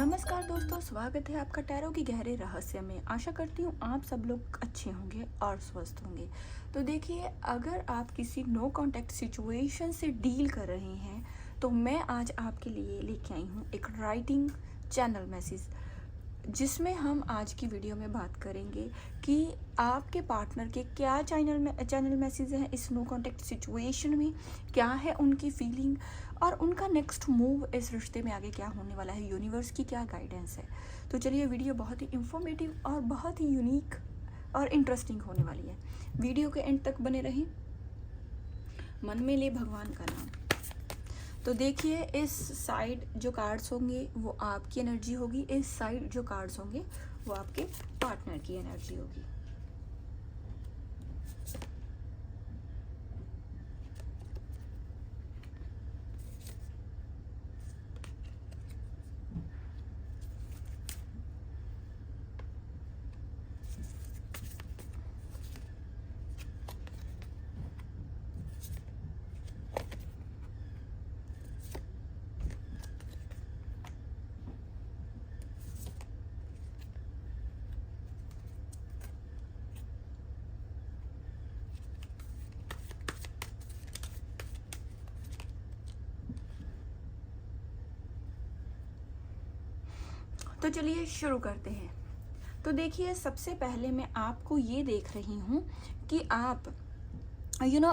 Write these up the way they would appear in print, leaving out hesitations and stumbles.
नमस्कार दोस्तों, स्वागत है आपका टैरो की गहरे रहस्य में। आशा करती हूँ आप सब लोग अच्छे होंगे और स्वस्थ होंगे। तो देखिए, अगर आप किसी नो कांटेक्ट सिचुएशन से डील कर रहे हैं तो मैं आज आपके लिए लेके आई हूँ एक राइटिंग चैनल मैसेज, जिसमें हम आज की वीडियो में बात करेंगे कि आपके पार्टनर के क्या चैनल मैसेज हैं इस नो कांटेक्ट सिचुएशन में, क्या है उनकी फीलिंग और उनका नेक्स्ट मूव इस रिश्ते में आगे क्या होने वाला है, यूनिवर्स की क्या गाइडेंस है। तो चलिए, वीडियो बहुत ही इंफॉर्मेटिव और बहुत ही यूनिक और इंटरेस्टिंग होने वाली है। वीडियो के एंड तक बने रहें। मन में ले भगवान का नाम। तो देखिए, इस साइड जो कार्ड्स होंगे वो आपकी एनर्जी होगी, इस साइड जो कार्ड्स होंगे वो आपके पार्टनर की एनर्जी होगी। तो चलिए शुरू करते हैं। तो देखिए, सबसे पहले मैं आपको ये देख रही हूँ कि आप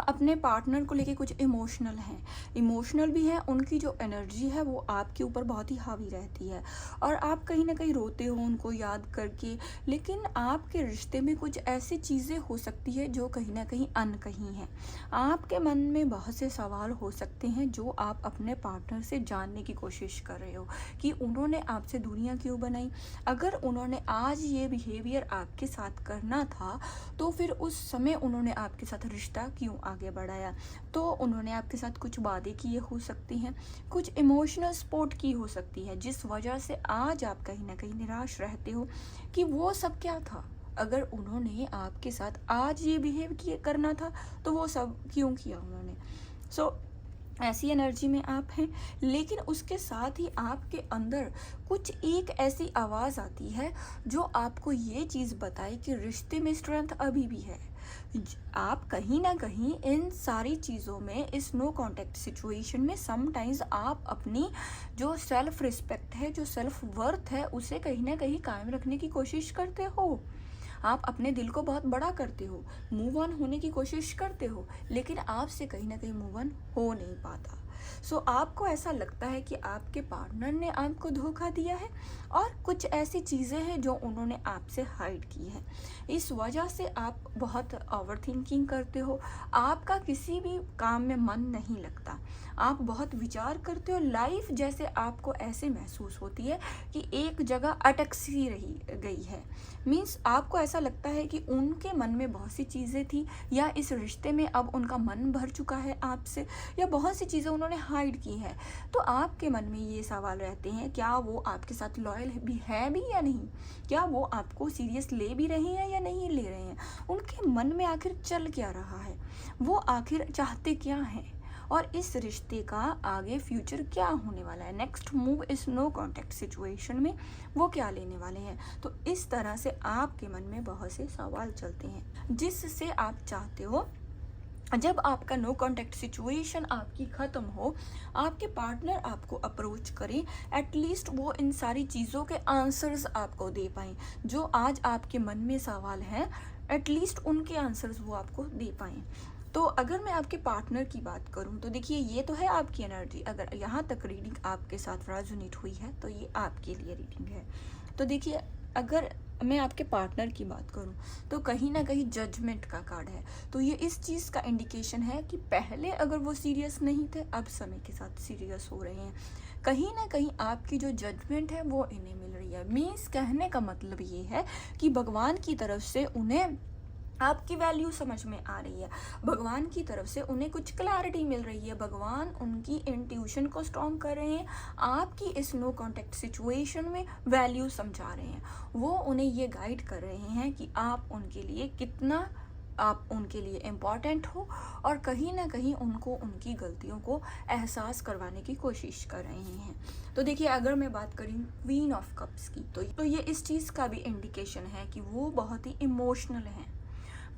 अपने पार्टनर को लेके कुछ इमोशनल भी हैं। उनकी जो एनर्जी है वो आपके ऊपर बहुत ही हावी रहती है और आप कहीं ना कहीं रोते हो उनको याद करके। लेकिन आपके रिश्ते में कुछ ऐसी चीज़ें हो सकती है जो कहीं ना कहीं अनकही हैं। आपके मन में बहुत से सवाल हो सकते हैं जो आप अपने पार्टनर से जानने की कोशिश कर रहे हो कि उन्होंने आपसे दूरियां क्यों बनाई। अगर उन्होंने आज ये बिहेवियर आपके साथ करना था तो फिर उस समय उन्होंने आपके साथ रिश्ता क्यों आगे बढ़ाया। तो उन्होंने आपके साथ कुछ वादे किए हो सकती हैं, कुछ इमोशनल सपोर्ट की हो सकती है, जिस वजह से आज आप कहीं ना कहीं निराश रहते हो कि वो सब क्या था। अगर उन्होंने आपके साथ आज ये बिहेव किए करना था तो वो सब क्यों किया उन्होंने। ऐसी एनर्जी में आप हैं। लेकिन उसके साथ ही आपके अंदर कुछ एक ऐसी आवाज़ आती है जो आपको ये चीज़ बताए कि रिश्ते में स्ट्रेंथ अभी भी है। आप कहीं ना कहीं इन सारी चीज़ों में, इस नो कांटेक्ट सिचुएशन में, समटाइम्स आप अपनी जो सेल्फ रिस्पेक्ट है, जो सेल्फ वर्थ है, उसे कहीं ना कहीं कायम रखने की कोशिश करते हो। आप अपने दिल को बहुत बड़ा करते हो, मूव ऑन होने की कोशिश करते हो, लेकिन आपसे कहीं ना कहीं मूव ऑन हो नहीं पाता। आपको ऐसा लगता है कि आपके पार्टनर ने आपको धोखा दिया है और कुछ ऐसी चीज़ें हैं जो उन्होंने आपसे हाइड की है। इस वजह से आप बहुत ओवर थिंकिंग करते हो, आपका किसी भी काम में मन नहीं लगता, आप बहुत विचार करते हो। लाइफ जैसे आपको ऐसे महसूस होती है कि एक जगह अटक सी रही गई है। मीन्स आपको ऐसा लगता है कि उनके मन में बहुत सी चीज़ें थी, या इस रिश्ते में अब उनका मन भर चुका है आपसे, या बहुत सी चीज़ें उन्होंने हाइड की है। तो आपके मन में ये सवाल रहते हैं, क्या वो आपके साथ लॉयल भी है भी या नहीं, क्या वो आपको सीरियस ले भी रहे हैं या नहीं ले रहे हैं, उनके मन में आखिर चल क्या रहा है, वो आखिर चाहते क्या हैं, और इस रिश्ते का आगे फ्यूचर क्या होने वाला है, नेक्स्ट मूव इस नो कांटेक्ट सिचुएशन में वो क्या लेने वाले हैं। तो इस तरह से आपके मन में बहुत से सवाल चलते हैं, जिससे आप चाहते हो जब आपका नो कांटेक्ट सिचुएशन आपकी ख़त्म हो, आपके पार्टनर आपको अप्रोच करें, एटलीस्ट वो इन सारी चीज़ों के आंसर्स आपको दे पाएँ। जो आज आपके मन में सवाल हैं, एटलीस्ट उनके आंसर्स वो आपको दे पाएँ। तो अगर मैं आपके पार्टनर की बात करूं तो देखिए, ये तो है आपकी एनर्जी। अगर यहाँ तक रीडिंग आपके साथ रेजोनेट हुई है तो ये आपके लिए रीडिंग है। तो देखिए, अगर मैं आपके पार्टनर की बात करूं तो कहीं ना कहीं जजमेंट का कार्ड है। तो ये इस चीज़ का इंडिकेशन है कि पहले अगर वो सीरियस नहीं थे, अब समय के साथ सीरियस हो रहे हैं। कहीं ना कहीं आपकी जो जजमेंट है वो इन्हें मिल रही है। मीन्स कहने का मतलब ये है कि भगवान की तरफ से उन्हें आपकी वैल्यू समझ में आ रही है, भगवान की तरफ से उन्हें कुछ क्लैरिटी मिल रही है, भगवान उनकी इंट्यूशन को स्ट्रॉन्ग कर रहे हैं, आपकी इस नो कांटेक्ट सिचुएशन में वैल्यू समझा रहे हैं। वो उन्हें ये गाइड कर रहे हैं कि आप उनके लिए कितना आप उनके लिए इम्पॉर्टेंट हो और कहीं ना कहीं उनको उनकी गलतियों को एहसास करवाने की कोशिश कर रहे हैं। तो देखिए, अगर मैं बात करूँ क्वीन ऑफ कप्स की, तो ये इस चीज़ का भी इंडिकेशन है कि वो बहुत ही इमोशनल हैं।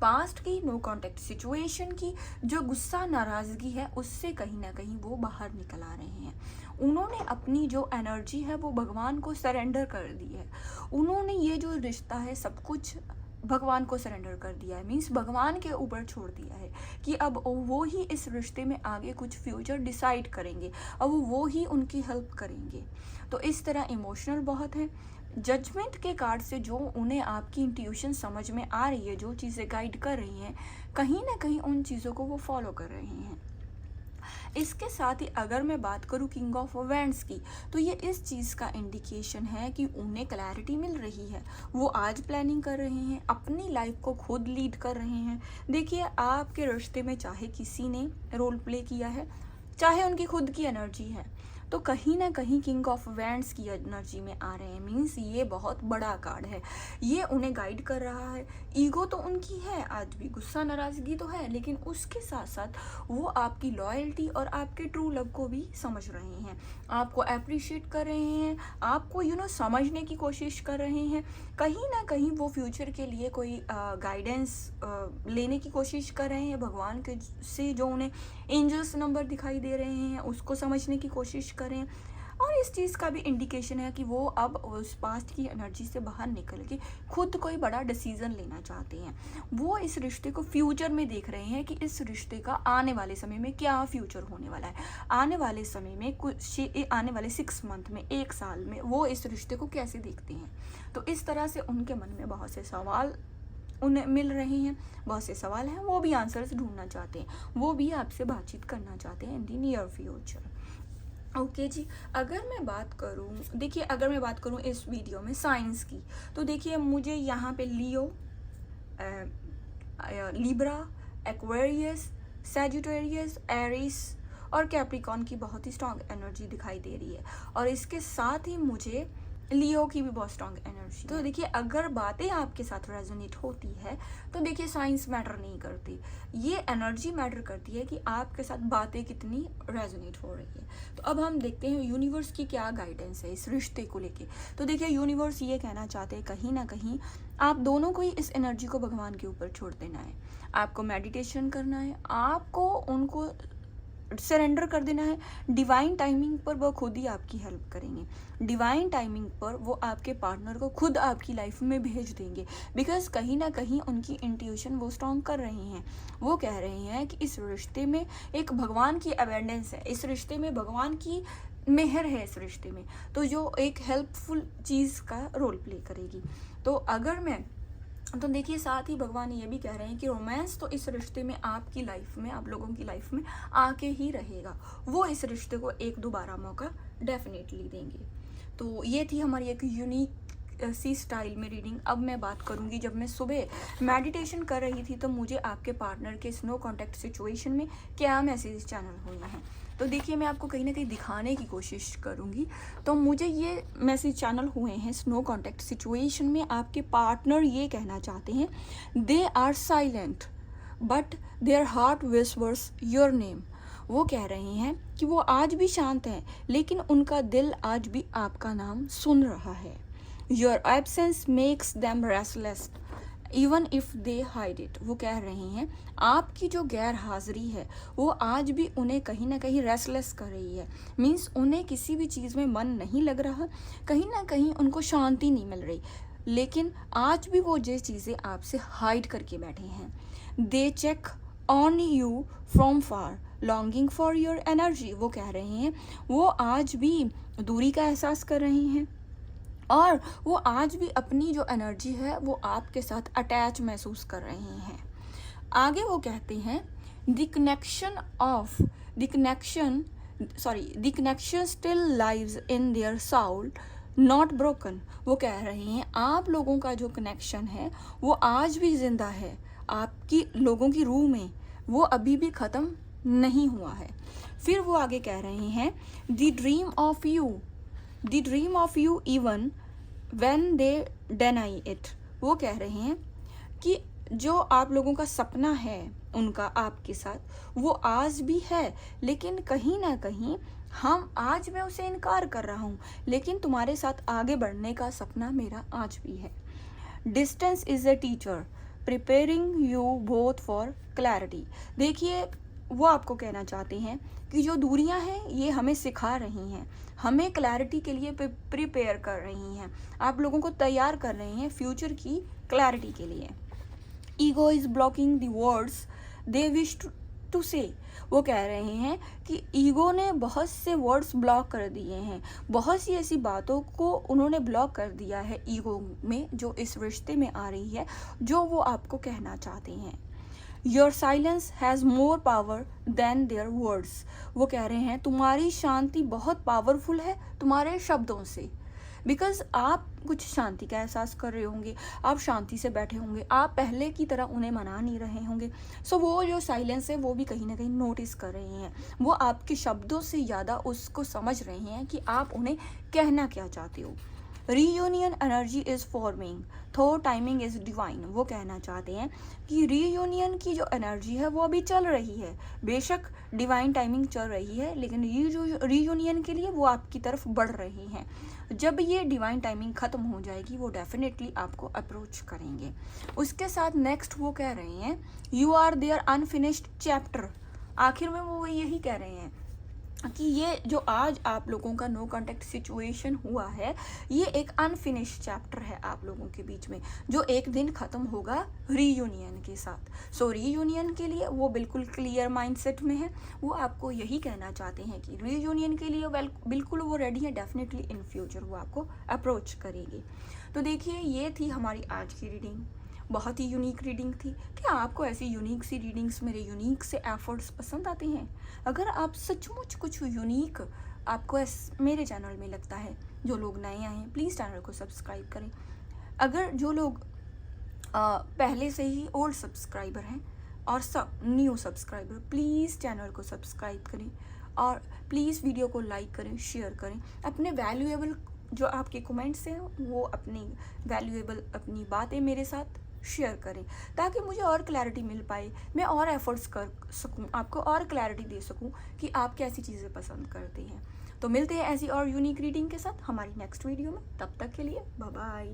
पास्ट की नो कॉन्टेक्ट सिचुएशन की जो गुस्सा नाराज़गी है, उससे कहीं ना कहीं वो बाहर निकल आ रहे हैं। उन्होंने अपनी जो एनर्जी है वो भगवान को सरेंडर कर दी है। उन्होंने ये जो रिश्ता है सब कुछ भगवान को सरेंडर कर दिया है, मीन्स भगवान के ऊपर छोड़ दिया है कि अब वो ही इस रिश्ते में आगे कुछ फ्यूचर डिसाइड करेंगे, अब वो ही उनकी हेल्प करेंगे। तो इस तरह इमोशनल बहुत है। जजमेंट के कार्ड से जो उन्हें आपकी इंट्यूशन समझ में आ रही है, जो चीज़ें गाइड कर रही हैं, कहीं ना कहीं उन चीज़ों को वो फॉलो कर रहे हैं। इसके साथ ही अगर मैं बात करूँ किंग ऑफ वैंड्स की, तो ये इस चीज़ का इंडिकेशन है कि उन्हें क्लैरिटी मिल रही है। वो आज प्लानिंग कर रहे हैं, अपनी लाइफ को खुद लीड कर रहे हैं। देखिए, आपके रिश्ते में चाहे किसी ने रोल प्ले किया है, चाहे उनकी खुद की एनर्जी है, तो कहीं ना कहीं किंग ऑफ वैंड्स की एनर्जी में आ रहे हैं। मीन्स ये बहुत बड़ा कार्ड है, ये उन्हें गाइड कर रहा है। ईगो तो उनकी है, आज भी गुस्सा नाराज़गी तो है, लेकिन उसके साथ साथ वो आपकी लॉयल्टी और आपके ट्रू लव को भी समझ रहे हैं, आपको अप्रिशिएट कर रहे हैं, आपको समझने की कोशिश कर रहे हैं। कहीं ना कहीं वो फ्यूचर के लिए कोई गाइडेंस लेने की कोशिश कर रहे हैं भगवान के से, जो उन्हें एंजल्स नंबर दिखाई दे रहे हैं उसको समझने की कोशिश करें। और इस चीज़ का भी इंडिकेशन है कि वो अब उस पास्ट की एनर्जी से बाहर निकल के खुद कोई बड़ा डिसीजन लेना चाहते हैं। वो इस रिश्ते को फ्यूचर में देख रहे हैं कि इस रिश्ते का आने वाले समय में क्या फ्यूचर होने वाला है, आने वाले समय में आने वाले 6 मंथ में, 1 साल में वो इस रिश्ते को कैसे देखते हैं। तो इस तरह से उनके मन में बहुत से सवाल उन्हें मिल रहे हैं, बहुत से सवाल हैं, वो भी आंसर्स ढूंढना चाहते हैं, वो भी आपसे बातचीत करना चाहते हैं इन दी नियर फ्यूचर। ओके जी, अगर मैं बात करूं, देखिए अगर मैं बात करूं इस वीडियो में साइंस की, तो देखिए मुझे यहाँ पे लियो, लिब्रा, एक्वेरियस, सैजिटेरियस, एरिस और कैप्रिकॉन की बहुत ही स्ट्रॉन्ग एनर्जी दिखाई दे रही है। और इसके साथ ही मुझे लियो की भी बहुत स्ट्रॉन्ग एनर्जी। तो देखिए, अगर बातें आपके साथ रेजोनेट होती है तो देखिए साइंस मैटर नहीं करती, ये एनर्जी मैटर करती है कि आपके साथ बातें कितनी रेजोनेट हो रही है। तो अब हम देखते हैं यूनिवर्स की क्या गाइडेंस है इस रिश्ते को लेके। तो देखिए, यूनिवर्स ये कहना चाहते हैं कहीं ना कहीं आप दोनों को ही इस एनर्जी को भगवान के ऊपर छोड़ देना है, आपको मेडिटेशन करना है, आपको उनको सरेंडर कर देना है। डिवाइन टाइमिंग पर वो खुद ही आपकी हेल्प करेंगे, डिवाइन टाइमिंग पर वो आपके पार्टनर को खुद आपकी लाइफ में भेज देंगे। बिकॉज कहीं ना कहीं उनकी इंट्यूशन वो स्ट्रॉन्ग कर रहे हैं, वो कह रहे हैं कि इस रिश्ते में एक भगवान की अबेंडेंस है, इस रिश्ते में भगवान की मेहर है, इस रिश्ते में तो जो एक हेल्पफुल चीज़ का रोल प्ले करेगी। तो अगर मैं तो देखिए, साथ ही भगवान ये भी कह रहे हैं कि रोमांस तो इस रिश्ते में आपकी लाइफ में, आप लोगों की लाइफ में आके ही रहेगा, वो इस रिश्ते को एक दोबारा मौका डेफिनेटली देंगे। तो ये थी हमारी एक यूनिक सी स्टाइल में रीडिंग। अब मैं बात करूंगी, जब मैं सुबह मेडिटेशन कर रही थी तो मुझे आपके पार्टनर के स्नो कॉन्टैक्ट सिचुएशन में क्या मैसेज चैनल हुए हैं, तो देखिए मैं आपको कहीं ना कहीं दिखाने की कोशिश करूंगी। तो मुझे ये मैसेज चैनल हुए हैं स्नो कॉन्टैक्ट सिचुएशन में आपके पार्टनर ये कहना चाहते हैं, they are silent but their heart whispers your name. वो कह रहे हैं कि वो आज भी शांत हैं, लेकिन उनका दिल आज भी आपका नाम सुन रहा है। Your absence makes them restless even if they hide it. वो कह रहे हैं आपकी जो गैर हाजिरी है वो आज भी उन्हें कहीं ना कहीं रेस्टलेस कर रही है। मीन्स उन्हें किसी भी चीज़ में मन नहीं लग रहा, कहीं ना कहीं उनको शांति नहीं मिल रही, लेकिन आज भी वो ये चीज़ें आपसे हाइड करके बैठे हैं। They check on you from far longing for your energy. वो कह रहे हैं वो आज भी दूरी का एहसास कर रहे हैं और वो आज भी अपनी जो एनर्जी है वो आपके साथ अटैच महसूस कर रहे हैं। आगे वो कहते हैं the connection still lives in their Saul not broken. वो कह रहे हैं आप लोगों का जो कनेक्शन है वो आज भी जिंदा है, आपकी लोगों की रूह में, वो अभी भी ख़त्म नहीं हुआ है। फिर वो आगे कह रहे हैं the dream of you even when they deny it. वो कह रहे हैं कि जो आप लोगों का सपना है उनका आपके साथ, वो आज भी है, लेकिन कहीं ना कहीं आज मैं उसे इनकार कर रहा हूँ, लेकिन तुम्हारे साथ आगे बढ़ने का सपना मेरा आज भी है। Distance is a teacher preparing you both for clarity. देखिए, वो आपको कहना चाहते हैं कि जो दूरियां हैं ये हमें सिखा रही हैं, हमें क्लैरिटी के लिए प्रिपेयर कर रही हैं, आप लोगों को तैयार कर रही हैं फ्यूचर की क्लैरिटी के लिए। Ego is blocking the words they wish to say. वो कह रहे हैं कि ईगो ने बहुत से वर्ड्स ब्लॉक कर दिए हैं, बहुत सी ऐसी बातों को उन्होंने ब्लॉक कर दिया है ईगो में, जो इस रिश्ते में आ रही है, जो वो आपको कहना चाहते हैं। Your silence has more power than their words. वो कह रहे हैं तुम्हारी शांति बहुत पावरफुल है तुम्हारे शब्दों से, बिकॉज आप कुछ शांति का एहसास कर रहे होंगे, आप शांति से बैठे होंगे, आप पहले की तरह उन्हें मना नहीं रहे होंगे। सो वो जो साइलेंस है वो भी कहीं ना कहीं नोटिस कर रहे हैं, वो आपके शब्दों से ज़्यादा उसको समझ रहे हैं कि आप उन्हें कहना क्या चाहते हो। रीयूनियन एनर्जी इज़ फॉर्मिंग थो टाइमिंग इज़ डिवाइन। वो कहना चाहते हैं कि रीयूनियन की जो एनर्जी है वो अभी चल रही है, बेशक डिवाइन टाइमिंग चल रही है, लेकिन रीयूनियन के लिए वो आपकी तरफ बढ़ रही हैं। जब ये डिवाइन टाइमिंग ख़त्म हो जाएगी वो डेफिनेटली आपको अप्रोच करेंगे। उसके साथ नेक्स्ट वो कह रहे हैं you are their unfinished chapter. आखिर में वो यही कह रहे हैं कि ये जो आज आप लोगों का नो कॉन्टैक्ट सिचुएशन हुआ है, ये एक अनफिनिश्ड चैप्टर है आप लोगों के बीच में, जो एक दिन ख़त्म होगा रीयूनियन के साथ। सो रीयूनियन के लिए वो बिल्कुल क्लियर माइंडसेट में है, वो आपको यही कहना चाहते हैं कि रीयूनियन के लिए बिल्कुल वो रेडी है, डेफिनेटली इन फ्यूचर वो आपको अप्रोच करेंगे। तो देखिए, ये थी हमारी आज की रीडिंग, बहुत ही यूनिक रीडिंग थी। क्या आपको ऐसी यूनिक सी रीडिंग्स, मेरे यूनिक से एफर्ट्स पसंद आते हैं? अगर आप सचमुच कुछ यूनिक आपको मेरे चैनल में लगता है, जो लोग नए आए हैं प्लीज़ चैनल को सब्सक्राइब करें। अगर जो लोग पहले से ही ओल्ड सब्सक्राइबर हैं और सब न्यू सब्सक्राइबर, प्लीज़ चैनल को सब्सक्राइब करें और प्लीज़ वीडियो को लाइक करें, शेयर करें। अपने वैल्यूएबल जो आपके कमेंट्स हैं वो अपनी वैल्यूएबल अपनी बातें मेरे साथ शेयर करें, ताकि मुझे और क्लैरिटी मिल पाए, मैं और एफर्ट्स कर सकूं, आपको और क्लैरिटी दे सकूं कि आप कैसी चीज़ें पसंद करते हैं। तो मिलते हैं ऐसी और यूनिक रीडिंग के साथ हमारी नेक्स्ट वीडियो में, तब तक के लिए बाय बाय।